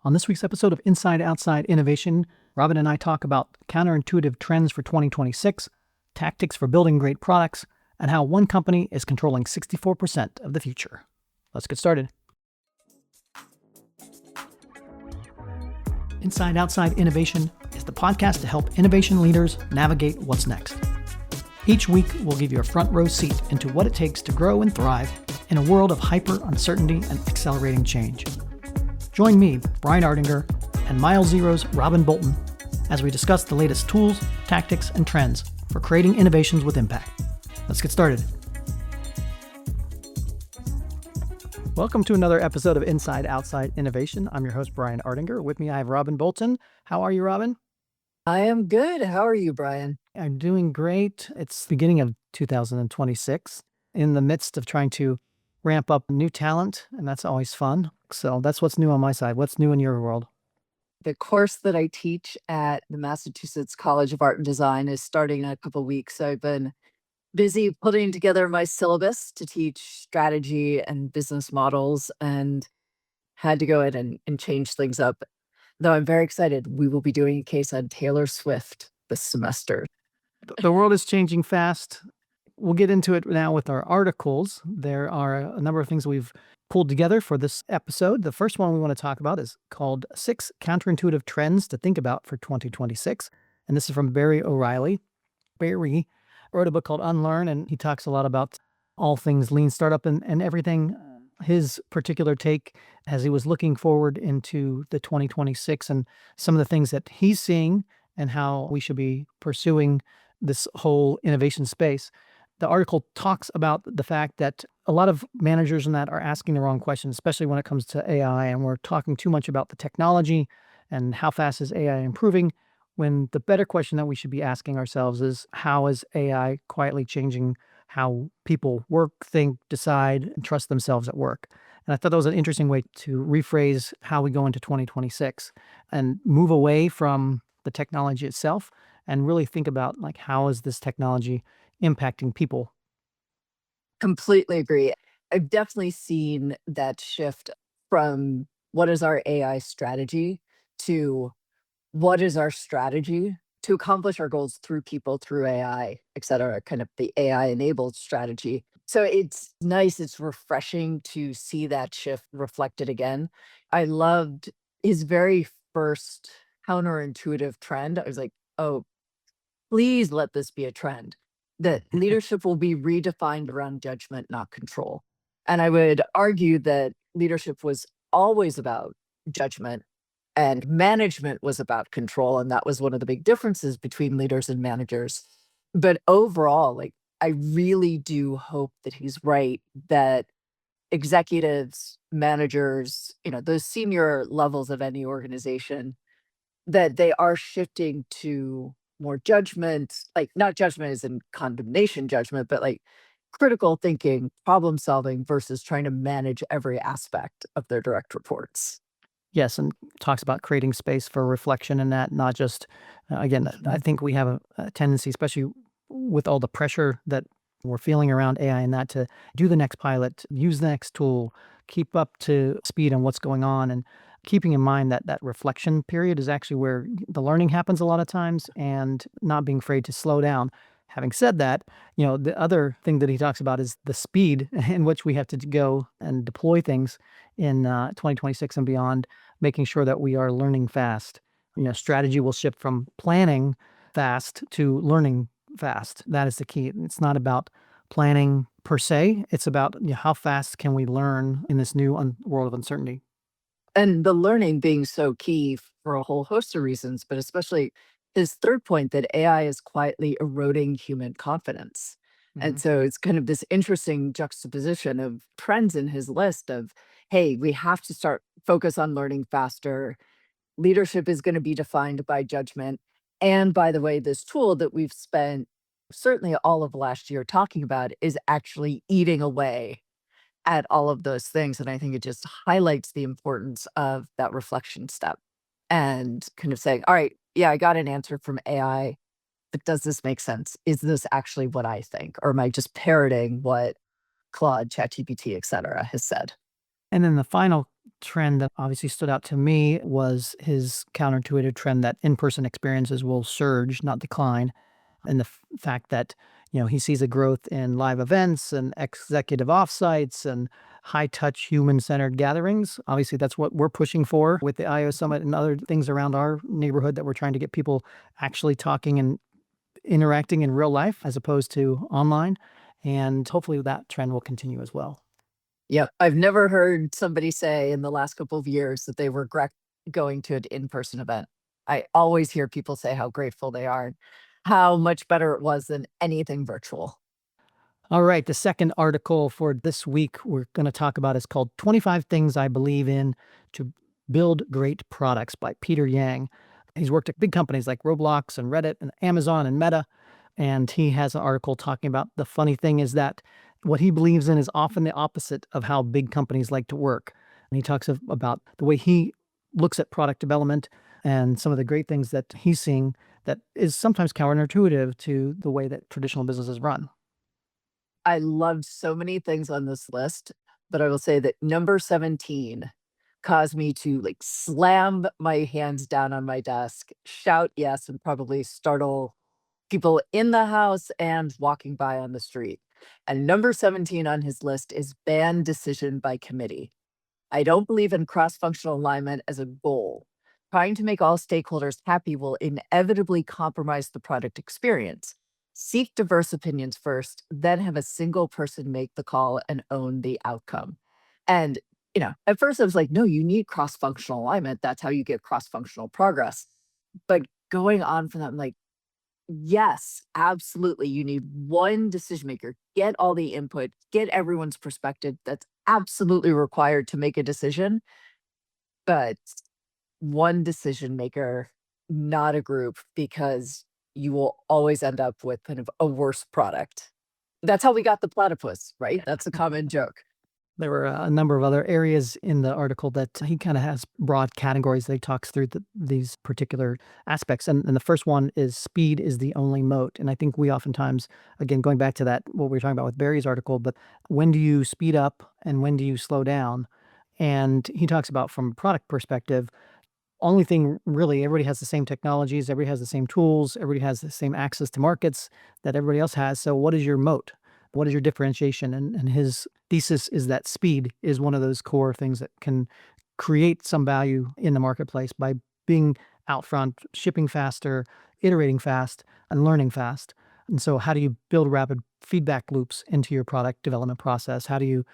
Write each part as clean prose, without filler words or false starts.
On this week's episode of Inside Outside Innovation, Robyn and I talk about counterintuitive trends for 2026, tactics for building great products, and how one company is controlling 64% of the future. Let's get started. Inside Outside Innovation is the podcast to help innovation leaders navigate what's next. Each week, we'll give you a front row seat into what it takes to grow and thrive in a world of hyper uncertainty and accelerating change. Join me, Brian Ardinger, and Miles Zero's Robyn Bolton as we discuss the latest tools, tactics, and trends for creating innovations with impact. Let's get started. Welcome to another episode of Inside Outside Innovation. I'm your host, Brian Ardinger. With me, I have Robyn Bolton. How are you, Robyn? I am good. How are you, Brian? I'm doing great. It's the beginning of 2026, in the midst of trying to ramp up new talent, and that's always fun. So that's what's new on my side. What's new in your world? The course that I teach at the Massachusetts College of Art and Design is starting in a couple weeks. So I've been busy putting together my syllabus to teach strategy and business models and had to go ahead and change things up. Though I'm very excited. We will be doing a case on Taylor Swift this semester. The world is changing fast. We'll get into it now with our articles. There are a number of things we've pulled together for this episode. The first one we want to talk about is called 6 Counterintuitive Trends to Think About for 2026. And this is from Barry O'Reilly. Barry wrote a book called Unlearn, and he talks a lot about all things lean startup and everything. His particular take as he was looking forward into the 2026 and some of the things that he's seeing and how we should be pursuing this whole innovation space. The article talks about the fact that a lot of managers and that are asking the wrong questions, especially when it comes to AI, and we're talking too much about the technology and how fast is AI improving, when the better question that we should be asking ourselves is, how is AI quietly changing how people work, think, decide, and trust themselves at work? And I thought that was an interesting way to rephrase how we go into 2026 and move away from the technology itself and really think about, like, how is this technology impacting people? Completely agree. I've definitely seen that shift from what is our AI strategy to what is our strategy to accomplish our goals through people, through AI, et cetera, kind of the AI enabled strategy. So it's nice, it's refreshing to see that shift reflected again. I loved his very first counterintuitive trend. I was like, oh, please let this be a trend that leadership will be redefined around judgment, not control. And I would argue that leadership was always about judgment and management was about control. And that was one of the big differences between leaders and managers. But overall, like, I really do hope that he's right, that executives, managers, those senior levels of any organization, that they are shifting to more judgment, like not judgment as in condemnation judgment, but like critical thinking, problem solving versus trying to manage every aspect of their direct reports. Yes, and talks about creating space for reflection in that, not just, again, I think we have a tendency, especially with all the pressure that we're feeling around AI and that, to do the next pilot, use the next tool, keep up to speed on what's going on, and keeping in mind that that reflection period is actually where the learning happens a lot of times, and not being afraid to slow down. Having said that, the other thing that he talks about is the speed in which we have to go and deploy things in 2026 and beyond, making sure that we are learning fast. Strategy will shift from planning fast to learning fast. That is the key. It's not about planning per se. It's about how fast can we learn in this new world of uncertainty. And the learning being so key for a whole host of reasons, but especially his third point that AI is quietly eroding human confidence. And so it's kind of this interesting juxtaposition of trends in his list of, hey, we have to start focus on learning faster. Leadership is going to be defined by judgment. And by the way, this tool that we've spent certainly all of last year talking about is actually eating away at all of those things. And I think it just highlights the importance of that reflection step and kind of saying, all right, yeah, I got an answer from AI, but does this make sense? Is this actually what I think? Or am I just parroting what Claude, ChatGPT, et cetera, has said? And then the final trend that obviously stood out to me was his counterintuitive trend that in-person experiences will surge, not decline. And the fact that, he sees a growth in live events and executive offsites and high-touch, human-centered gatherings. Obviously, that's what we're pushing for with the IO Summit and other things around our neighborhood, that we're trying to get people actually talking and interacting in real life as opposed to online. And hopefully that trend will continue as well. Yep. I've never heard somebody say in the last couple of years that they regret going to an in-person event. I always hear people say how grateful they are, and how much better it was than anything virtual. All right, the second article for this week we're going to talk about is called 25 Things I Believe in to Build Great Products by Peter Yang. He's worked at big companies like Roblox and Reddit and Amazon and Meta. And he has an article talking about the funny thing is that what he believes in is often the opposite of how big companies like to work. And he talks about the way he looks at product development and some of the great things that he's seeing that is sometimes counterintuitive to the way that traditional businesses run. I loved so many things on this list, but I will say that number 17 caused me to like slam my hands down on my desk, shout yes, and probably startle people in the house and walking by on the street. And number 17 on his list is ban decision by committee. I don't believe in cross functional alignment as a goal. Trying to make all stakeholders happy will inevitably compromise the product experience. Seek diverse opinions first, then have a single person make the call and own the outcome. And, at first I was like, no, you need cross functional alignment. That's how you get cross functional progress. But going on from that, I'm like, yes, absolutely. You need one decision maker. Get all the input, get everyone's perspective. That's absolutely required to make a decision. But one decision maker, not a group, because you will always end up with kind of a worse product. That's how we got the platypus, right? That's a common joke. There were a number of other areas in the article that he kind of has broad categories that he talks through these particular aspects. And the first one is speed is the only moat. And I think we oftentimes, again, going back to that, what we were talking about with Barry's article, but when do you speed up and when do you slow down? And he talks about from a product perspective, only thing really, everybody has the same technologies, everybody has the same tools, everybody has the same access to markets that everybody else has. So what is your moat? What is your differentiation? And his thesis is that speed is one of those core things that can create some value in the marketplace by being out front, shipping faster, iterating fast, and learning fast. And so how do you build rapid feedback loops into your product development process? How do you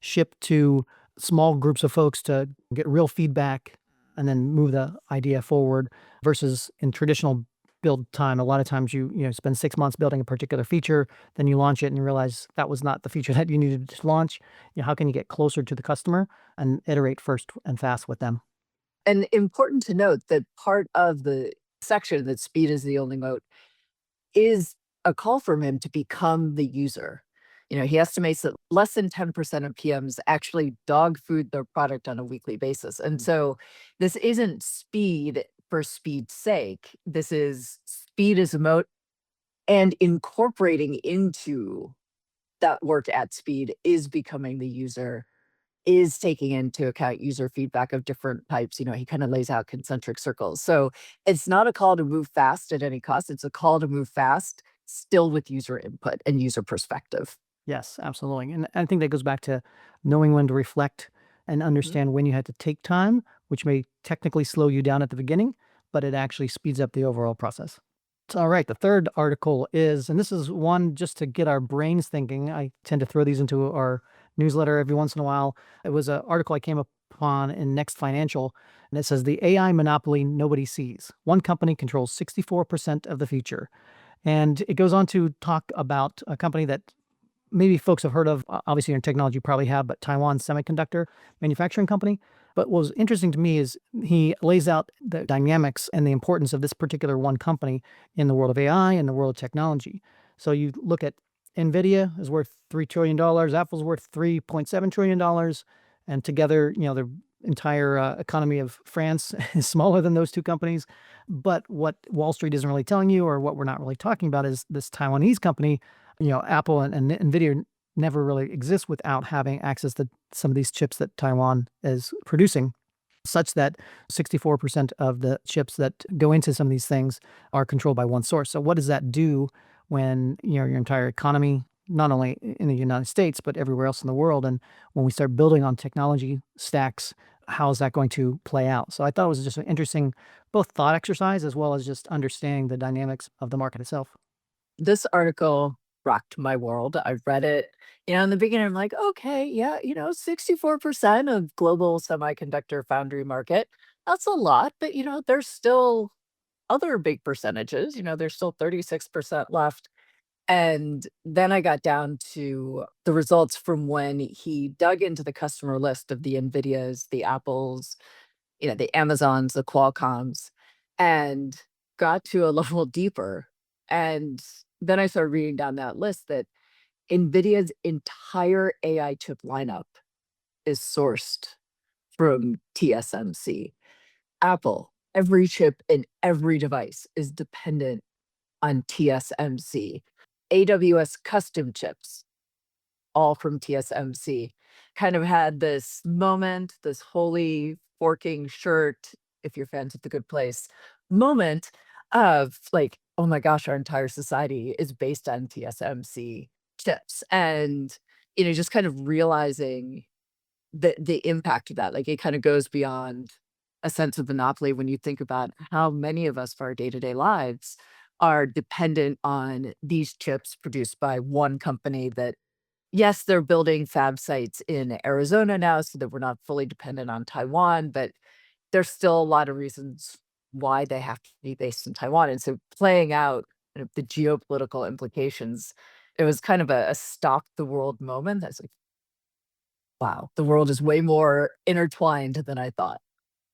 ship to small groups of folks to get real feedback and then move the idea forward, versus in traditional build time? A lot of times you spend 6 months building a particular feature, then you launch it and you realize that was not the feature that you needed to launch. How can you get closer to the customer and iterate first and fast with them? And important to note that part of the section that speed is the only moat is a call from him to become the user. He estimates that less than 10% of PMs actually dog food their product on a weekly basis. And so this isn't speed for speed's sake. This is speed as a moat, and incorporating into that work at speed is becoming the user, is taking into account user feedback of different types. He kind of lays out concentric circles. So it's not a call to move fast at any cost. It's a call to move fast, still with user input and user perspective. Yes, absolutely. And I think that goes back to knowing when to reflect and Mhm. understand when you had to take time, which may technically slow you down at the beginning, but it actually speeds up the overall process. All right, the third article is, and this is one just to get our brains thinking. I tend to throw these into our newsletter every once in a while. It was an article I came upon in Next Financial, and it says the AI monopoly nobody sees. One company controls 64% of the future. And it goes on to talk about a company that maybe folks have heard of. Obviously, in technology, you probably have, but Taiwan Semiconductor Manufacturing Company. But what was interesting to me is he lays out the dynamics and the importance of this particular one company in the world of AI and the world of technology. So you look at NVIDIA is worth $3 trillion, Apple's worth $3.7 trillion, and together, the entire economy of France is smaller than those two companies. But what Wall Street isn't really telling you, or what we're not really talking about, is this Taiwanese company, Apple and NVIDIA never really exist without having access to some of these chips that Taiwan is producing, such that 64% of the chips that go into some of these things are controlled by one source. So what does that do when your entire economy, not only in the United States, but everywhere else in the world, and when we start building on technology stacks, how is that going to play out? So I thought it was just an interesting both thought exercise as well as just understanding the dynamics of the market itself. This article rocked my world. I read it, in the beginning, I'm like, okay, yeah, 64% of global semiconductor foundry market. That's a lot, but there's still other big percentages. There's still 36% left. And then I got down to the results from when he dug into the customer list of the NVIDIAs, the Apples, the Amazons, the Qualcomms, and got to a level deeper. And then I started reading down that list that NVIDIA's entire AI chip lineup is sourced from TSMC. Apple, every chip in every device is dependent on TSMC. AWS custom chips, all from TSMC. Kind of had this moment, this holy forking shirt, if you're fans of The Good Place, moment of like, oh my gosh, our entire society is based on TSMC chips. And, just kind of realizing the impact of that. Like it kind of goes beyond a sense of monopoly when you think about how many of us for our day-to-day lives are dependent on these chips produced by one company that, yes, they're building fab sites in Arizona now so that we're not fully dependent on Taiwan, but there's still a lot of reasons why they have to be based in Taiwan. And so playing out the geopolitical implications, it was kind of a stop the world moment. That's like, wow, the world is way more intertwined than I thought.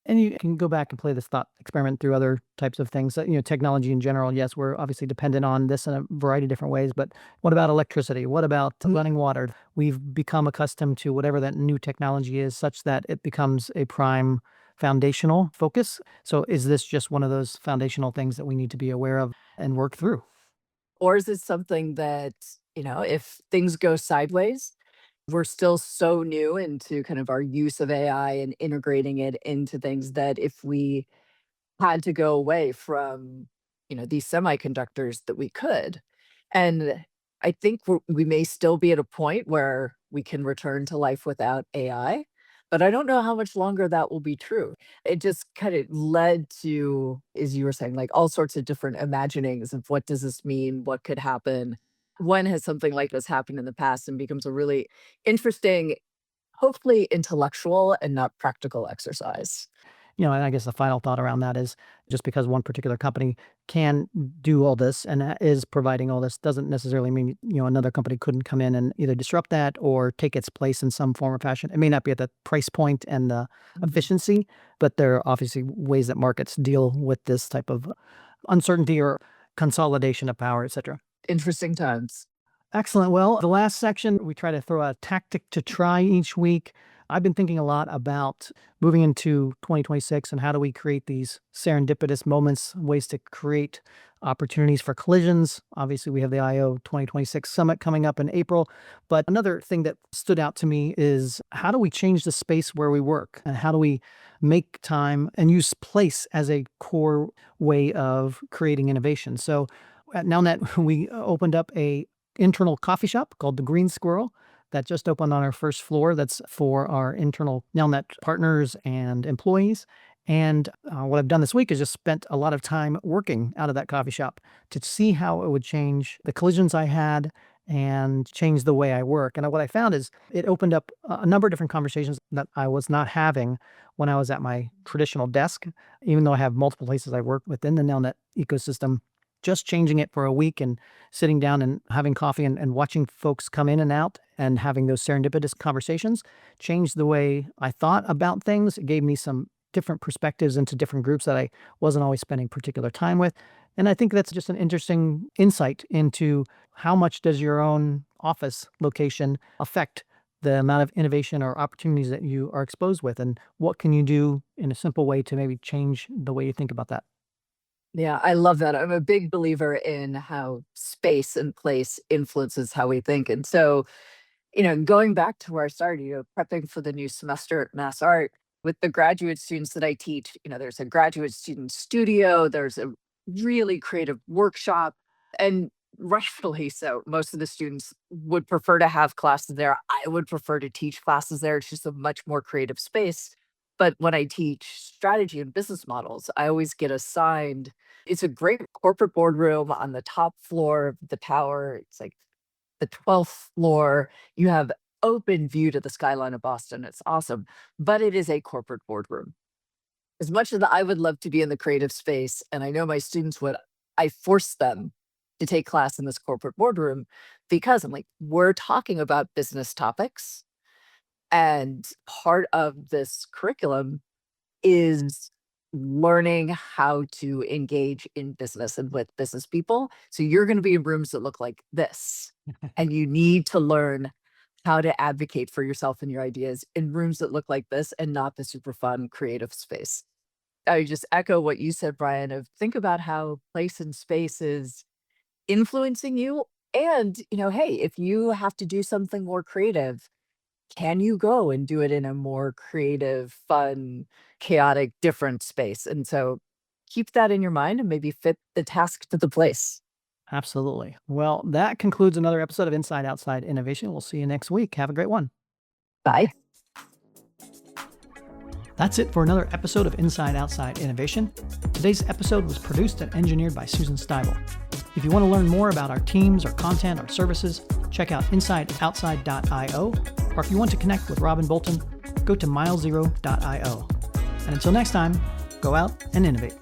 And you can go back and play this thought experiment through other types of things. Technology in general, yes, we're obviously dependent on this in a variety of different ways, but what about electricity? What about running water? We've become accustomed to whatever that new technology is, such that it becomes a prime foundational focus. So is this just one of those foundational things that we need to be aware of and work through? Or is it something that, if things go sideways, we're still so new into kind of our use of AI and integrating it into things that if we had to go away from, these semiconductors that we could. And I think we may still be at a point where we can return to life without AI, but I don't know how much longer that will be true. It just kind of led to, as you were saying, like all sorts of different imaginings of what does this mean? What could happen? When has something like this happened in the past and becomes a really interesting, hopefully intellectual and not practical exercise. And I guess the final thought around that is just because one particular company can do all this and is providing all this doesn't necessarily mean, another company couldn't come in and either disrupt that or take its place in some form or fashion. It may not be at the price point and the Mhm. efficiency, but there are obviously ways that markets deal with this type of uncertainty or consolidation of power, etc. Interesting times. Excellent. Well, the last section, we try to throw a tactic to try each week. I've been thinking a lot about moving into 2026 and how do we create these serendipitous moments, ways to create opportunities for collisions. Obviously, we have the IO 2026 summit coming up in April. But another thing that stood out to me is how do we change the space where we work? And how do we make time and use place as a core way of creating innovation? So at Nelnet, we opened up a internal coffee shop called the Green Squirrel that just opened on our first floor. That's for our internal Nelnet partners and employees. And what I've done this week is just spent a lot of time working out of that coffee shop to see how it would change the collisions I had and change the way I work. And what I found is it opened up a number of different conversations that I was not having when I was at my traditional desk, even though I have multiple places I work within the Nelnet ecosystem. Just changing it for a week and sitting down and having coffee and watching folks come in and out and having those serendipitous conversations changed the way I thought about things. It gave me some different perspectives into different groups that I wasn't always spending particular time with. And I think that's just an interesting insight into how much does your own office location affect the amount of innovation or opportunities that you are exposed with, and what can you do in a simple way to maybe change the way you think about that. Yeah, I love that. I'm a big believer in how space and place influences how we think. And so Going back to where I started, prepping for the new semester at Mass Art with the graduate students that I teach, there's a graduate student studio, there's a really creative workshop, and rightfully so. Most of the students would prefer to have classes there. I would prefer to teach classes there. It's just a much more creative space. But when I teach strategy and business models, I always get assigned. It's a great corporate boardroom on the top floor of the tower. It's like the 12th floor. You have open view to the skyline of Boston. It's awesome, but it is a corporate boardroom. As much as I would love to be in the creative space, and I know my students would, I force them to take class in this corporate boardroom because I'm like, we're talking about business topics. And part of this curriculum is learning how to engage in business and with business people. So you're going to be in rooms that look like this, and you need to learn how to advocate for yourself and your ideas in rooms that look like this and not the super fun creative space. I just echo what you said, Brian, of think about how place and space is influencing you. And, hey, if you have to do something more creative, can you go and do it in a more creative, fun, chaotic, different space? And so keep that in your mind and maybe fit the task to the place. Absolutely. Well, that concludes another episode of Inside Outside Innovation. We'll see you next week. Have a great one. Bye. That's it for another episode of Inside Outside Innovation. Today's episode was produced and engineered by Susan Steibel. If you want to learn more about our teams, our content, our services, check out insideoutside.io, or if you want to connect with Robyn Bolton, go to mileszero.io. And until next time, go out and innovate.